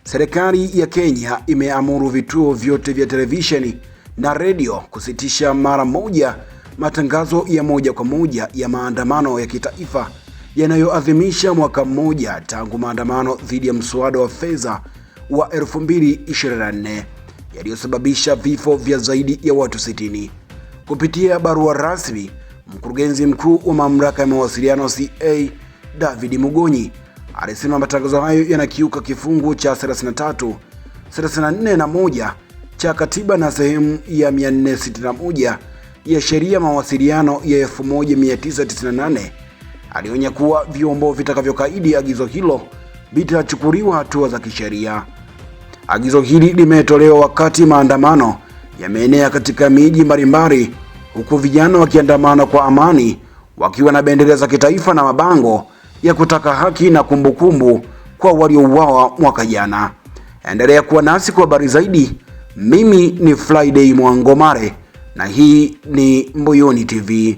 Serikali ya Kenya imeamuru vituo vyote vya televisheni na redio kusitisha mara moja matangazo ya moja kwa moja ya maandamano ya kitaifa yanayoadhimisha mwaka mmoja tangu maandamano dhidi ya mswada wa fedha wa 2024 yaliyosababisha vifo vya zaidi ya watu 60. Kupitia barua rasmi, mkurugenzi mkuu wa mamlaka ya mawasiliano CA David Mugonyi alisema matangazo hayo yanakiuka kifungu cha 33, 34 na 1 cha katiba na sehemu ya 461 ya sheria ya mawasiliano ya 1998. Alionya kuwa vyombo vitakavyokaidi agizo hilo vitachukuliwa hatua za kisheria. Agizo hili limetolewa wakati maandamano yameenea katika miji mbalimbali, huku vijana wakiandamana kwa amani wakiwa na bendera za kitaifa na mabango ya kutaka haki na kumbukumbu kwa waliouawa mwaka jana. Endelea kuwa nasi kwa habari zaidi. Mimi ni Friday Mwangomare na hii ni Mbuyuni TV.